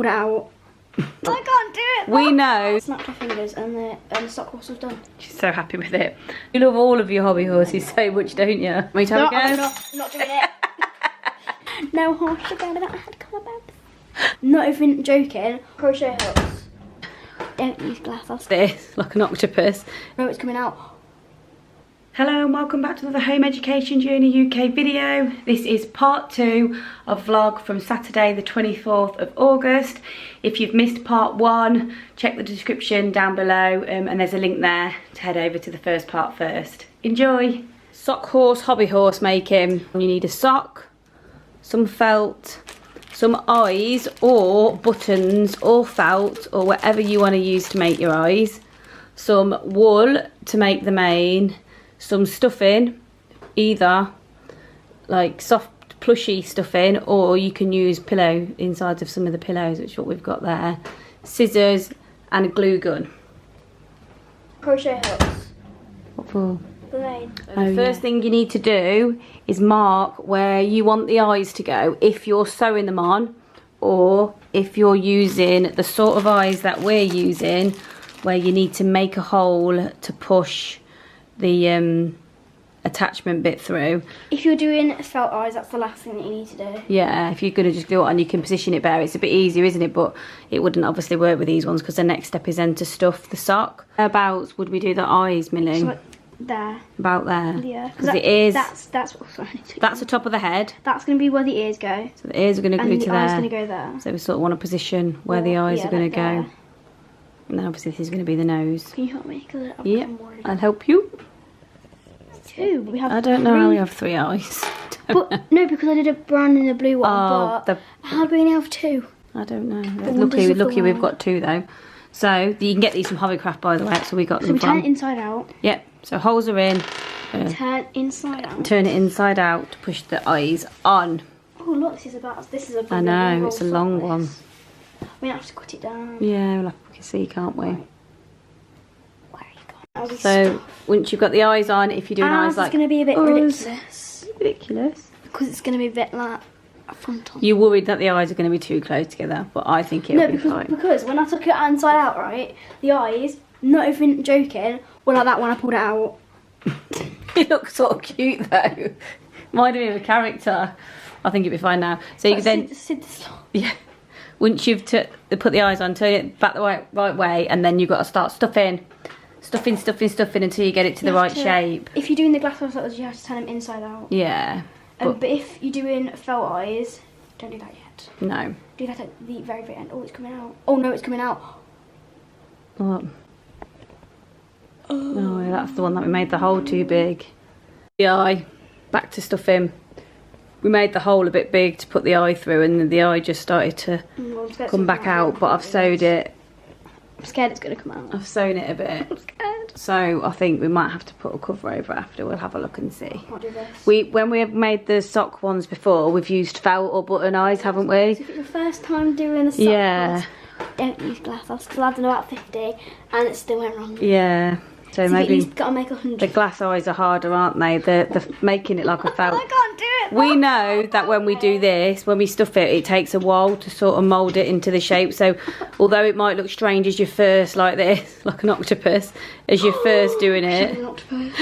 Pulled it out. I can't do it. We know. Snapped her fingers and the sock horse was done. She's so happy with it. You love all of your hobby horses so much, don't you? Want me to have a go? I'm not doing it. No horse again without a head colour bed. Not even joking. Crochet hooks. Don't use glass. This, like an octopus. No, it's coming out. Hello and welcome back to another Home Education Journey UK video. This is part 2 of vlog from Saturday the 24th of August. If you've missed part 1, check the description down below and there's a link there to head over to the first part first. Enjoy! Sock horse, hobby horse making. You need a sock, some felt, some eyes or buttons or felt or whatever you want to use to make your eyes, some wool to make the mane, some stuffing, either like soft plushy stuffing or you can use pillow insides of some of the pillows, which is what we've got there, scissors and a glue gun. Crochet hooks. What for? The mane. The first thing you need to do is mark where you want the eyes to go if you're sewing them on, or if you're using the sort of eyes that we're using where you need to make a hole to push the attachment bit through. If you're doing felt eyes, that's the last thing that you need to do. Yeah, if you're going to just glue it on, you can position it better. It's a bit easier, isn't it? But it wouldn't obviously work with these ones because the next step is then to stuff the sock. Whereabouts would we do the eyes, Millie? So like there. About there. Yeah. Because the ears. That's what. Sorry. That's the top of the head. That's going to be where the ears go. So the ears are going to glue to there. And the eyes going to go there. So we sort of want to position where the eyes are going to go. And then obviously this is going to be the nose. Can you help me? Yeah, I'll help you. Two. We have. I don't know how we have 3 eyes. But no, because I did a brown and a blue one. Oh, but how do we only have 2? I don't know. Lucky We've got 2 though. So you can get these from Hobbycraft, by the way. So we got them So we from. turn it inside out. Yep. So holes are in. Turn inside out. Turn it inside out to push the eyes on. Oh look, this is a. I know, it's a long one. We have to cut it down. Yeah, we can see, can't we? Where are you going? So once you've got the eyes on, if you're doing eyes like, it's going to be a bit ridiculous. Ridiculous. Because it's going to be a bit like a frontal. You're worried that the eyes are going to be too close together, but I think it'll be fine. Because when I took it inside out, right, the eyes, not even joking, were like that when I pulled it out. It looks sort of cute though. Reminded me of a character. I think it'll be fine now. So you can then, yeah. Once you've put the eyes on, turn it back the right way, and then you've got to start stuffing until you get it to the right shape. If you're doing the glass eyes, you have to turn them inside out. Yeah. But if you're doing felt eyes, don't do that yet. No. Do that at the very, very end. Oh, it's coming out. Oh no, it's coming out. What? Oh, that's the one that we made the hole too big. The eye, back to stuffing. We made the hole a bit big to put the eye through, and then the eye just started to come back out, but I've sewed it. I'm scared it's going to come out. I've sewn it a bit. I'm scared. So I think we might have to put a cover over after. We'll have a look and see. I'll do this. When we have made the sock ones before, we've used felt or button eyes, haven't we? If it's your first time doing a sock yeah. don't use glass eyes, because I've done about 50 and it still went wrong. Yeah. So maybe you've got to make 100. The glass eyes are harder, aren't they? The making it like a felt. I can't do it. We know that when we do this, when we stuff it, it takes a while to sort of mould it into the shape. So although it might look strange as you're first like this, like an octopus, as you're first doing it. An octopus.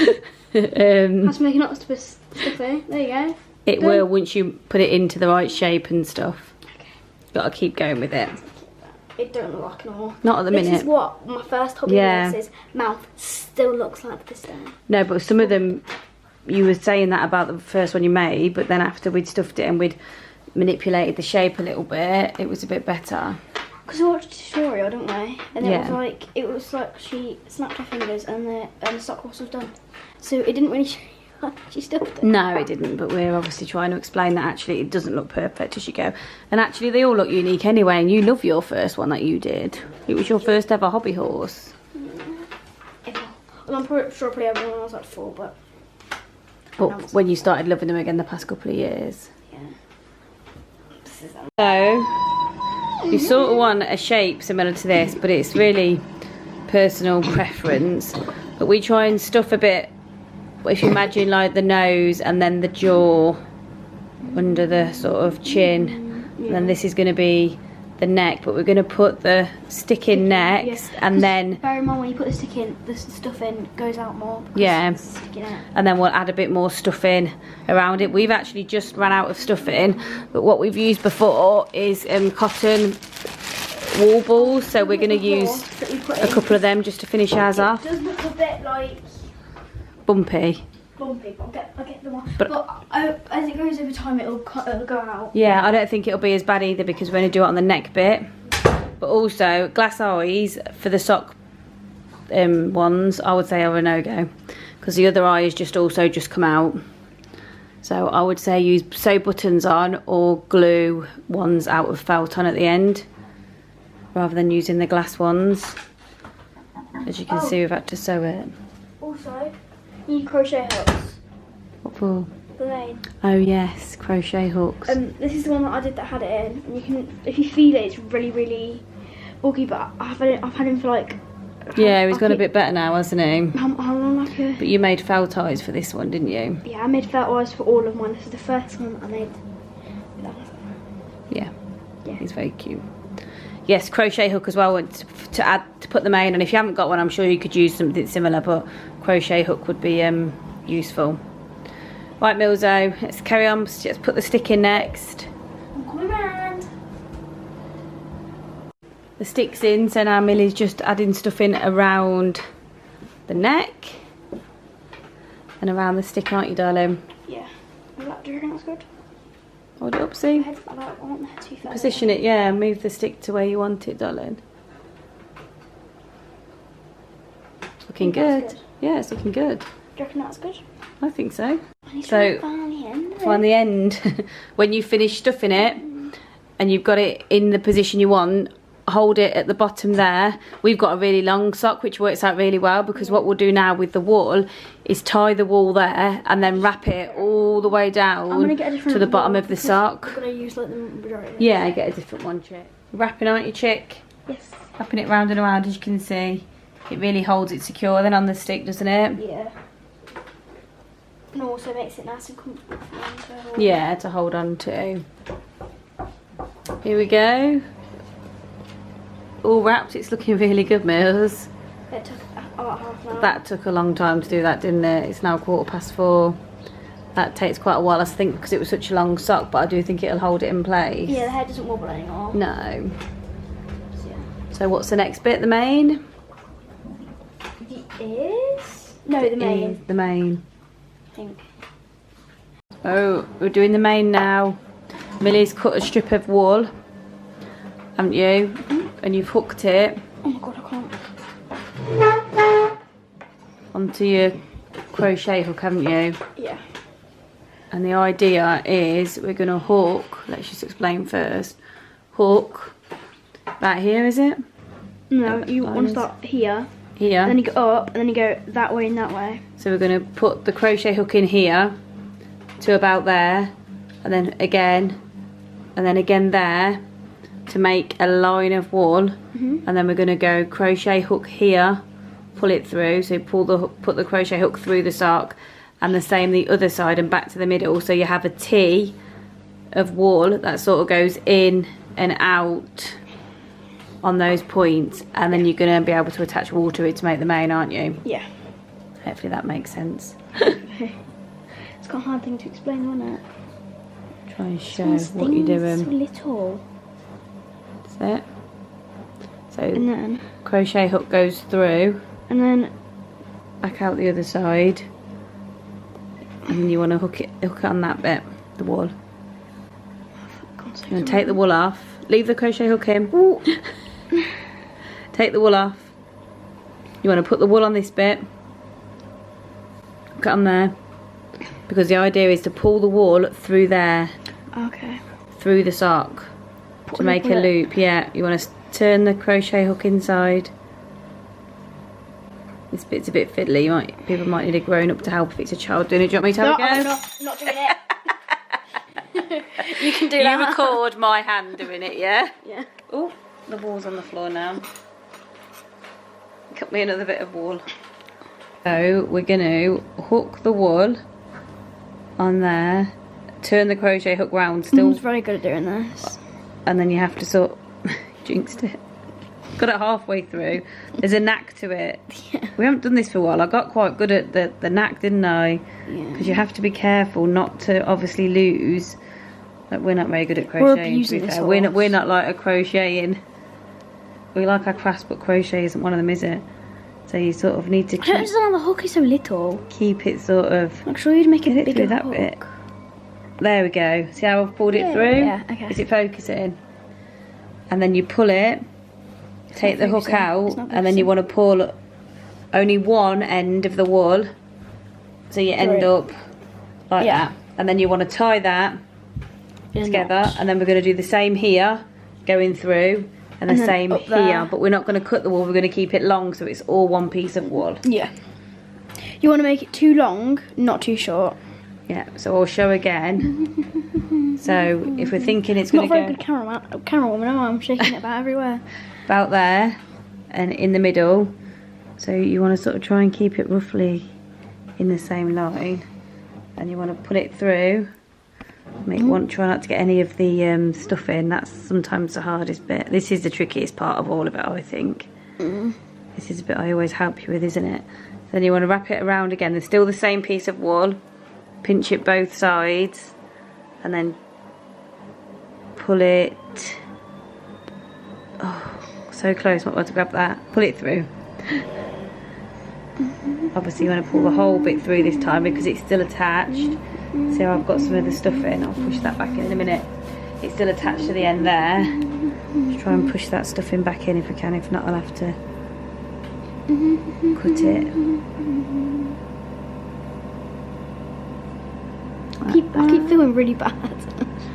How to make an octopus stuffy. There you go. It will once you put it into the right shape and stuff. Okay. Got to keep going with it. It don't look like normal. Not at the minute. This is what my first hobby horse's mouth still looks like this day. No, but some of them, you were saying that about the first one you made, but then after we'd stuffed it and we'd manipulated the shape a little bit, it was a bit better. Because we watched a tutorial, didn't we? And it was like she snapped her fingers and the sock horse was done. So it didn't really show you how she stuffed it. No, it didn't, but we're obviously trying to explain that actually it doesn't look perfect as you go. And actually they all look unique anyway, and you love your first one that you did. It was your first ever hobby horse. Yeah. Well, I'm sure probably ever when I was like 4, but when you started loving them again the past couple of years. Yeah. So you sort of want a shape similar to this, but it's really personal preference. But we try and stuff a bit. If you imagine like the nose and then the jaw under the sort of chin, and then this is going to be the neck, but we're going to put the stick in next, and then bear in mind when you put the stick in, the stuff in goes out more. Yeah, and then we'll add a bit more stuff in around it. We've actually just run out of stuff in, but what we've used before is cotton wool balls, so we're going to use a couple of them just to finish ours off. It does look a bit like bumpy, but I'll get them off. But as it goes over time, it'll go out. Yeah, I don't think it'll be as bad either, because we're going to do it on the neck bit. But also, glass eyes for the sock ones, I would say are a no-go, because the other eye is just come out. So I would say use sew buttons on or glue ones out of felt on at the end, rather than using the glass ones. As you can see, we've had to sew it. Also, you need crochet hooks. What for? The main. Oh yes, crochet hooks. This is the one that I did that had it in, and you can, if you feel it, it's really, really bulky. But I've had him for like. Yeah, he's got a bit better now, hasn't he? How long like a? But you made felt eyes for this one, didn't you? Yeah, I made felt eyes for all of mine. This is the first one I made. Yeah, he's very cute. Yes, crochet hook as well to put the main, and if you haven't got one, I'm sure you could use something similar, but crochet hook would be useful. Right, Milzo, let's carry on. Let's put the stick in next. I'm coming round. The stick's in, so now Millie's just adding stuff in around the neck and around the stick, aren't you, darling? Yeah. Do you think that's good? Hold it up, see? I want the head to be further. Position it, yeah, move the stick to where you want it, darling. Looking good. Yeah, it's looking good. Do you reckon that's good? I think so. So, find the end. Find the end. When you finish stuffing it and you've got it in the position you want, hold it at the bottom there. We've got a really long sock, which works out really well, because what we'll do now with the wool is tie the wool there and then wrap it all the way down to the bottom of the sock. I'm going to use like the majority. Yeah, get a different one, chick. Wrapping, aren't you, chick? Yes. Wrapping it round and around, as you can see. It really holds it secure then on the stick, doesn't it? Yeah. And also makes it nice and comfortable for them to hold. Yeah, to hold on to. Here we go. All wrapped. It's looking really good, Mills. It took about half an hour. That took a long time to do that, didn't it? It's now 4:15. That takes quite a while, I think, because it was such a long sock, but I do think it'll hold it in place. Yeah, the hair doesn't wobble anymore. No. So, yeah. So what's the next bit? The mane? The ears? No, the mane. Is the mane. I think. Oh, we're doing the mane now. Millie's cut a strip of wool, haven't you? And you've hooked it. Oh my god, I can't. Onto your crochet hook, haven't you? Yeah. And the idea is we're going to hook, let's just explain first. Hook, about here, is it? No, you want to start here. Here. And then you go up, and then you go that way and that way. So we're going to put the crochet hook in here to about there, and then again there, to make a line of wool. And then we're going to go crochet hook here, pull it through, so put the crochet hook through the sock, and the same the other side and back to the middle, so you have a T of wool that sort of goes in and out on those points, and then you're going to be able to attach wool to it to make the mane, aren't you? Yeah. Hopefully that makes sense. It's got a hard thing to explain, isn't it? Try and show what you're doing. So little. That's it. So And then crochet hook goes through, and then back out the other side, and you want to hook it on that bit, the wool. You're going to take the wool off, leave the crochet hook in. Take the wool off. You want to put the wool on this bit, hook it on there, because the idea is to pull the wool through there. Okay. Through the sock to make a loop. Yeah, you want to turn the crochet hook inside. This bit's a bit fiddly. People might need a grown up to help if it's a child doing it. Do you want me to have a go? I'm not doing it. You can do that. You record my hand doing it, yeah? Yeah. Oh, the wool's on the floor now. Cut me another bit of wool. So we're going to hook the wool on there, turn the crochet hook round still. Mum's very good at doing this. And then you have to sort jinxed it. Got it halfway through. There's a knack to it. Yeah. We haven't done this for a while. I got quite good at the knack, didn't I? Yeah. Because you have to be careful not to obviously lose. Like, we're not very good at crocheting, to be fair. We're not like a crocheting. We like our crafts, but crochet isn't one of them, is it? So you sort of need to I don't understand the hook is so little. keep it sort of. I'm sure you'd make a Get it bigger through that hook. bit. There we go. See how I've pulled it through? Yeah, okay. Is it focusing? And then you pull it, take the hook out, and then you want to pull only one end of the wool, so you end up like that. And then you want to tie that together, and then we're going to do the same here, going through, and the same here. But we're not going to cut the wool, we're going to keep it long so it's all one piece of wool. Yeah. You want to make it too long, not too short. Yeah, so I'll show again. So if we're thinking it's going to go... Not very good camera woman, am I? I'm shaking it about everywhere. About there, and in the middle. So you want to sort of try and keep it roughly in the same line. And you want to put it through. Try not to get any of the stuff in. That's sometimes the hardest bit. This is the trickiest part of all of it, I think. This is the bit I always help you with, isn't it? Then you want to wrap it around again. There's still the same piece of wool. Pinch it both sides, and then pull it. Oh, so close! Not about to grab that. Pull it through. Obviously, you want to pull the whole bit through this time because it's still attached. See how I've got some of the stuff in? I'll push that back in a minute. It's still attached to the end there. Just try and push that stuff in back in if I can. If not, I'll have to cut it. I keep feeling really bad.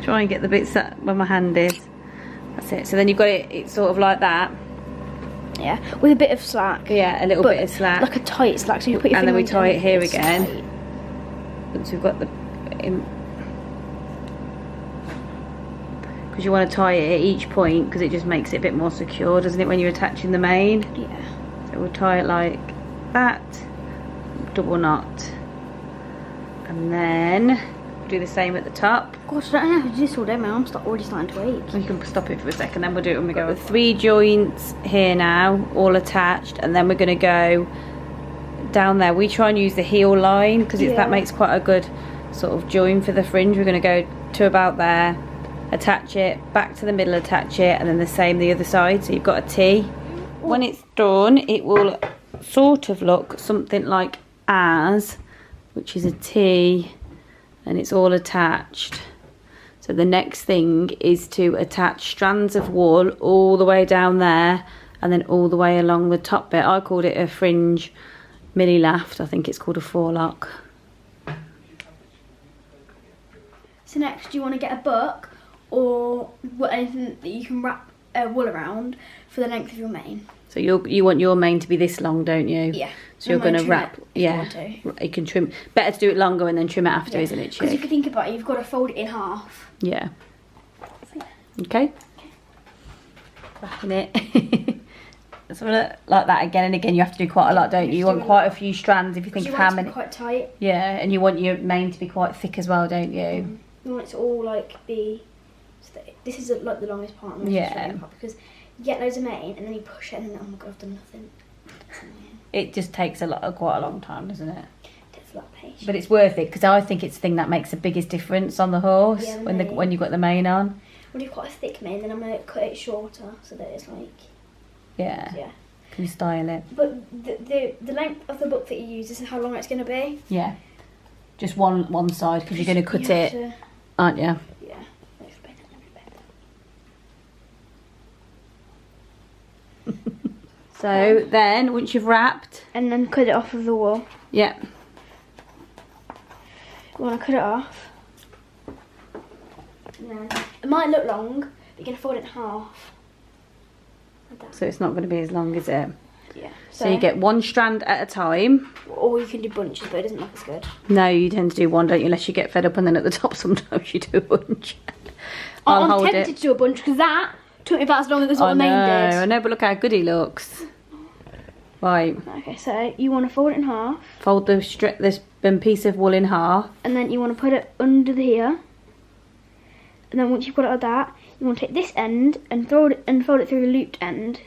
Try and get the bits that where my hand is. That's it. So then you've got it. It's sort of like that. Yeah, with a bit of slack. Yeah, a little bit of slack. Like a tight slack. So you put your and then we tie it here it's again. tight. Once we've got the, because you want to tie it at each point because it just makes it a bit more secure, doesn't it, when you're attaching the main? Yeah. So we'll tie it like that, double knot, and then do the same at the top. Gosh, I don't have to do this all day. My arm's already starting to ache. We can stop it for a second, then we'll do it when we go. 3 joints here now, all attached, and then we're going to go down there. We try and use the heel line because that makes quite a good sort of join for the fringe. We're going to go to about there, attach it, back to the middle, attach it, and then the same the other side. So you've got a T. When it's done, it will sort of look something like as, which is a T, and it's all attached. So the next thing is to attach strands of wool all the way down there and then all the way along the top bit. I called it a fringe mini laft. I think it's called a forelock. So next, do you want to get a book or anything that you can wrap wool around for the length of your mane? So you want your mane to be this long, don't you? Yeah. So you're going to wrap. Yeah. You can trim. Better to do it longer and then trim it after, isn't it, Chick? Because if you think about it, you've got to fold it in half. Yeah. So, yeah. Okay. Wrapping it. So like that again and again. You have to do quite a lot, don't you? You want quite a few strands if you think of how many. Quite tight. Yeah, and you want your mane to be quite thick as well, don't you? You want it to all like be. So this is like the longest part. And part because you get loads of mane and then you push it and then oh my god, I've done nothing. It just takes quite a long time, doesn't it? It takes a lot of patience. But it's worth it because I think it's the thing that makes the biggest difference on the horse when you've got the mane on. When you've got a thick mane, then I'm going to cut it shorter so that it's like. Yeah. Can you style it? But the length of the book that you use, this is how long it's going to be. Yeah. Just one side because you're going to cut it, aren't you? Yeah. So then, once you've wrapped... And then cut it off of the wool. Yeah. You want to cut it off. And then, it might look long, but you're going to fold it in half. Like so it's not going to be as long, is it? Yeah. So you get one strand at a time. Or you can do bunches, but it doesn't look as good. No, you tend to do one, don't you? Unless you get fed up and then at the top sometimes you do a bunch. I'm tempted to do a bunch because that took me about as long as what the mane did. I know, but look how good he looks. Right. Okay, so you want to fold it in half. Fold this piece of wool in half. And then you want to put it under here. And then once you've got it like that, you want to take this end and fold it through the looped end.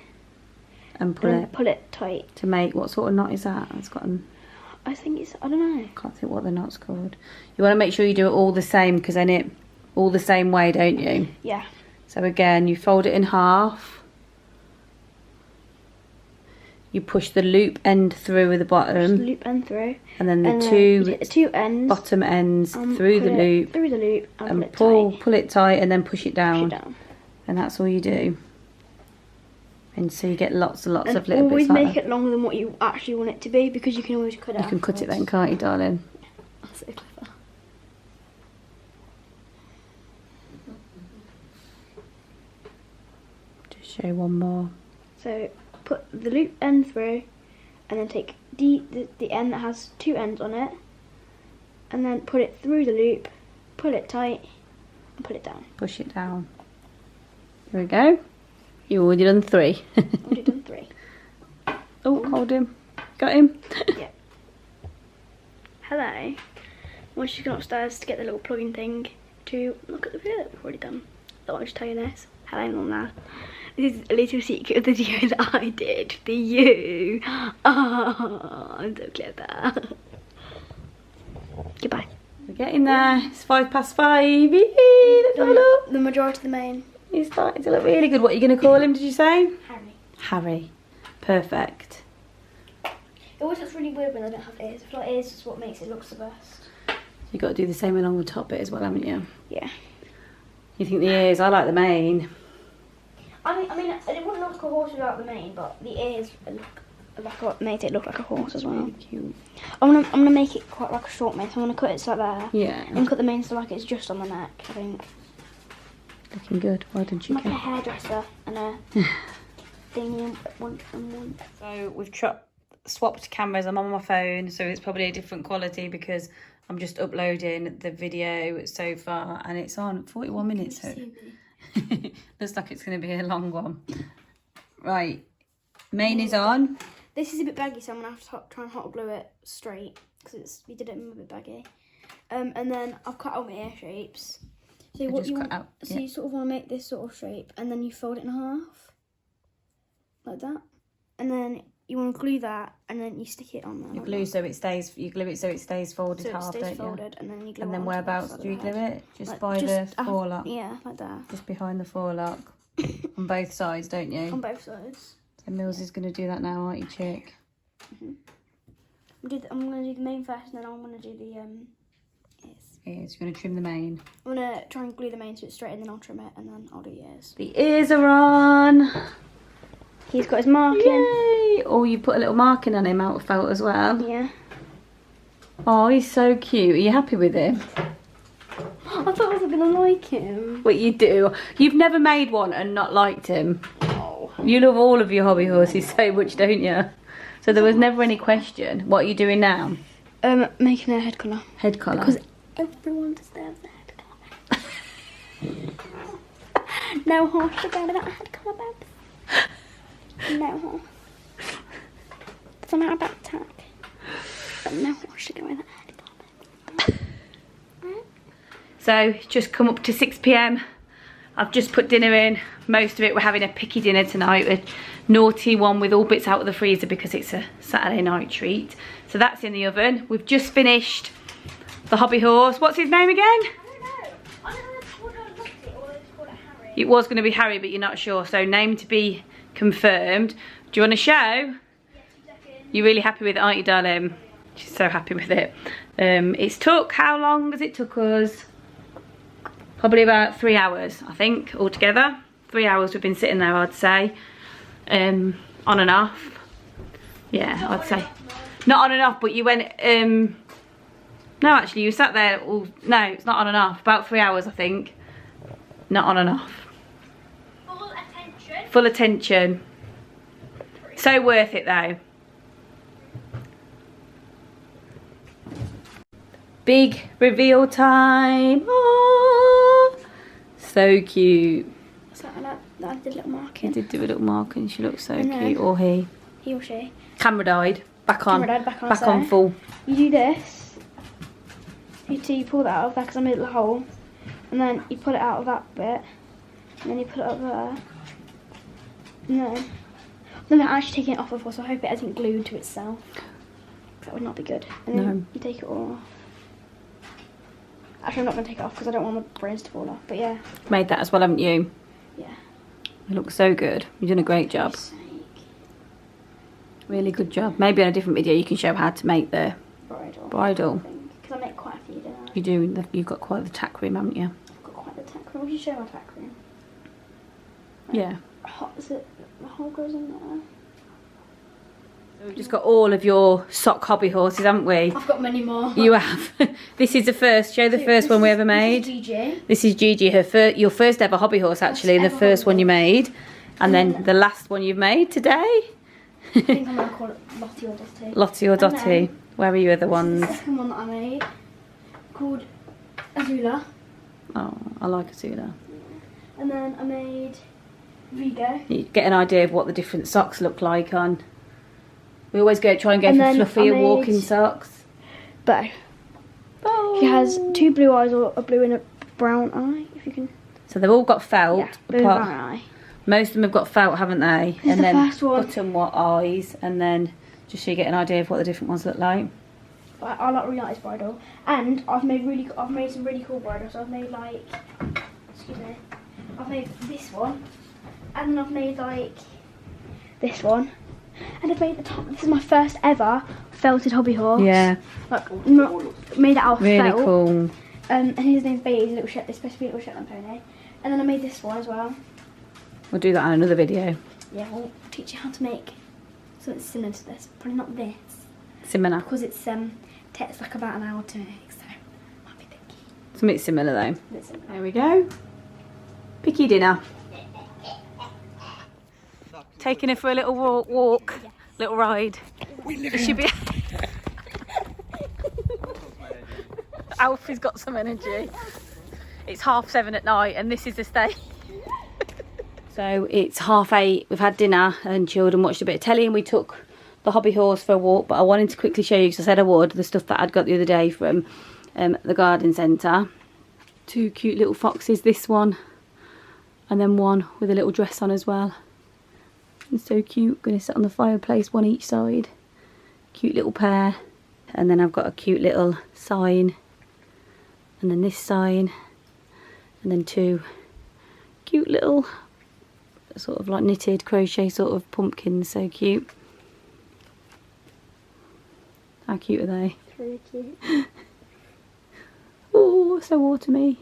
And pull it tight. To make, what sort of knot is that? It's got I think it's, I don't know. Can't think what the knot's called. You want to make sure you do it all the same, because then it all the same way, don't you? Yeah. So again, you fold it in half. You push the loop end through with the bottom. Push the loop end through. And then the two ends. Bottom ends through the loop. Through the loop and pull it tight and then push it down. Push it down. And that's all you do. And so you get lots and lots of little bits always like make it longer than what you actually want it to be, because you can always cut it. You can cut it then, can't you, darling? That's so clever. Just show one more. So put the loop end through, and then take the end that has two ends on it, and then put it through the loop, pull it tight, and put it down. Push it down. Here we go. You've already done 3. Already done 3. Oh, hold him. Got him? Yeah. Hello. Once she's gone upstairs to get the little plugging thing to look at the video that we've already done. Thought I'd just tell you this. Hello, Mum. This is a little secret of the video that I did for you. Oh, I'm so clever. Goodbye. We're getting there. It's 5:05. The majority of the main. He's starting to look really good. What are you going to call him, did you say? Harry. Harry. Perfect. It always looks really weird when they don't have ears. I feel like ears is what makes it look the best. You've got to do the same along the top bit as well, haven't you? Yeah. You think the ears? I like the mane. I mean, it wouldn't look like a horse without the mane, but the ears look like what makes it look like a horse as well. Cute. I'm gonna make it quite like a short mane. So I'm gonna cut it so like there. Yeah. And cut the mane so like it's just on the neck. I think. Looking good. Why don't you like a hairdresser and a thingy one. So we've swapped cameras. I'm on my phone, so it's probably a different quality because I'm just uploading the video so far, and it's on 41 minutes. So looks like it's going to be a long one. Right, mane is on. This is a bit baggy, so I'm gonna have to try and hot glue it straight because we did it a bit baggy. And then I've cut out my ear shapes. So what you want, so you sort of want to make this sort of shape, and then you fold it in half, like that, and then you want to glue that, and then you stick it on there. You glue so it stays. You glue it so it stays folded so half, it stays don't folded, you? And then you glue. And then whereabouts do you glue it? Just like, by the forelock. Yeah, like that. Just behind the forelock, on both sides, don't you? On both sides. So Mills is going to do that now, aren't you, chick? I'm going to do the mane first, and then I'm going to do the ears. Ears. You're going to trim the mane. I'm going to try and glue the mane so it's straight, and then I'll trim it, and then I'll do the ears. The ears are on. He's got his marking. Yay! Oh, you put a little marking on him out of felt as well. Yeah. Oh, he's so cute. Are you happy with him? I thought I wasn't going to like him. What you do? You've never made one and not liked him. No. You love all of your hobby horses so much, don't you? So there was never any question. What are you doing now? Making a head collar. Head collar. Because everyone deserves a head collar. No horse should go without a head collar, babes. No horse. Doesn't matter about attack. But no horse should go without a head collar. Right? So it's just come up to 6 PM. I've just put dinner in. Most of it, we're having a picky dinner tonight. A naughty one with all bits out of the freezer because it's a Saturday night treat. So that's in the oven. We've just finished the hobby horse. What's his name again? I don't know. I don't know if it's Lottie or it's called Harry. It was going to be Harry, but you're not sure. So name to be confirmed. Do you want to show? Yes, exactly. You're really happy with it, aren't you, darling? She's so happy with it. It's took, how long has it took us? Probably about 3 hours, I think, altogether. 3 hours we've been sitting there, I'd say. On and off. Yeah, I'd say. Not on and off, but you went, no, actually, you sat there all, no, it's not on and off. About 3 hours, I think. Not on and off. Full attention. Full attention. So worth it, though. Big reveal time. Oh, so cute. So I did a little marking. He did do a little marking. She looks so And cute. then- Or he. He or she. Camera died. Back on. Camera died, back on, Back on so. full. You do this. You pull that out of there because I made a little hole. And then you pull it out of that bit. And then you put it up there. No. I'm not actually taking it off, of course, so I hope it isn't glued to itself. That would not be good. And then you take it all off. Actually, I'm not going to take it off because I don't want my braids to fall off, but yeah. Made that as well, haven't you? Yeah. It looks so good. You've done a great job. Really good job. Maybe on a different video you can show how to make the bridle. Because I make quite a few, don't I? You do. You've got quite the tack room, haven't you? I've got quite the tack room. Would you show my tack room? Yeah. Is it, the hole goes in there? So we've just got all of your sock hobby horses, haven't we? I've got many more. You have. This is the first. Show the first one we ever made. This is Gigi. This is Gigi, your first ever hobby horse, actually, the first one you made, and then the last one you've made today. I think I'm gonna call it Lottie or Dottie. Lottie or Dottie. Where are your other ones? This is the second one that I made, called Azula. Oh, I like Azula. And then I made Vigo. You get an idea of what the different socks look like on. We always try and go for fluffier walking socks. Bo. She has 2 blue eyes, or a blue and a brown eye, if you can. So they've all got felt. Yeah, blue and brown eye. Most of them have got felt, haven't they? This is the first one. Button what eyes, and then just so you get an idea of what the different ones look like. I really like this bridle, and I've made some really cool bridles. So I've made like, excuse me, I've made this one, and then I've made like this one, and I've made the top. This is my first ever felted hobby horse. Yeah. Like made it out of really felt. Cool. And his name's Bailey. It's supposed to be a little Shetland pony. And then I made this one as well. We'll do that on another video. Yeah, we'll teach you how to make something similar to this. Probably not this. Similar. Because it takes like about an hour to make, so might be picky. Something similar though. Similar. There we go. Picky dinner. Taking her for a little walk, yeah. Little ride. It should be. Alfie's got some energy. It's 7:30 at night, and this is the stage. So it's 8:30. We've had dinner and chilled and watched a bit of telly, and we took the hobby horse for a walk. But I wanted to quickly show you, because I said I would, the stuff that I'd got the other day from the garden centre. 2 cute little foxes. This one, and then one with a little dress on as well. It's so cute. Going to sit on the fireplace, one each side. Cute little pair. And then I've got a cute little sign, and then this sign, and then 2 cute little sort of like knitted crochet sort of pumpkins. So cute. How cute are they? Really cute. Oh, so autumny.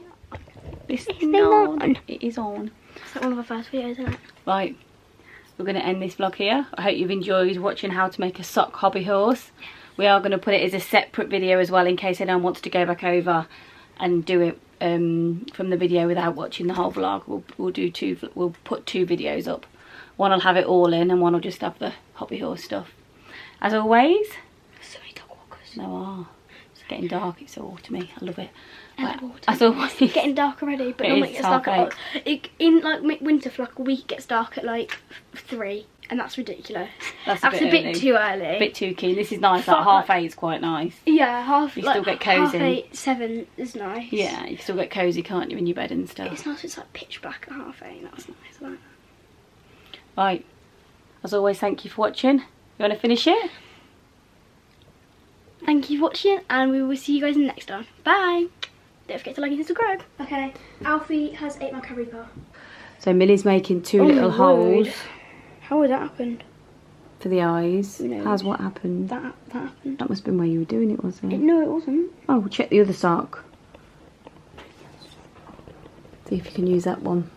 This is on. It is on. It's like one of our first videos, isn't it? Right. We're going to end this vlog here. I hope you've enjoyed watching how to make a sock hobby horse. We are going to put it as a separate video as well, in case anyone wants to go back over and do it from the video without watching the whole vlog. We'll put 2 videos up. One will have it all in, and one will just have the hobby horse stuff. As always, so many dog walkers. There are. It's getting dark. It's so autumny. I love it. As always, it's getting dark already, but normally it gets dark at in like winter for like a week. It gets dark at like 3, and that's ridiculous. That's a bit too early. A bit too keen. This is nice. Like 8:30 is quite nice. Yeah, you still get cosy. 8:30, 7 is nice. Yeah, you still get cosy, can't you, in your bed and stuff. It's nice. It's like pitch black at 8:30. That's nice, isn't it? Right. As always, thank you for watching. You want to finish it? Thank you for watching, and we will see you guys in the next one. Bye. Don't forget to like and subscribe. Okay, Alfie has ate my curry bar. So Millie's making 2 little holes. How would that happen? For the eyes. How's what happened? That happened. That must have been where you were doing it, wasn't it? No, it wasn't. Oh, we'll check the other sock. See if you can use that one.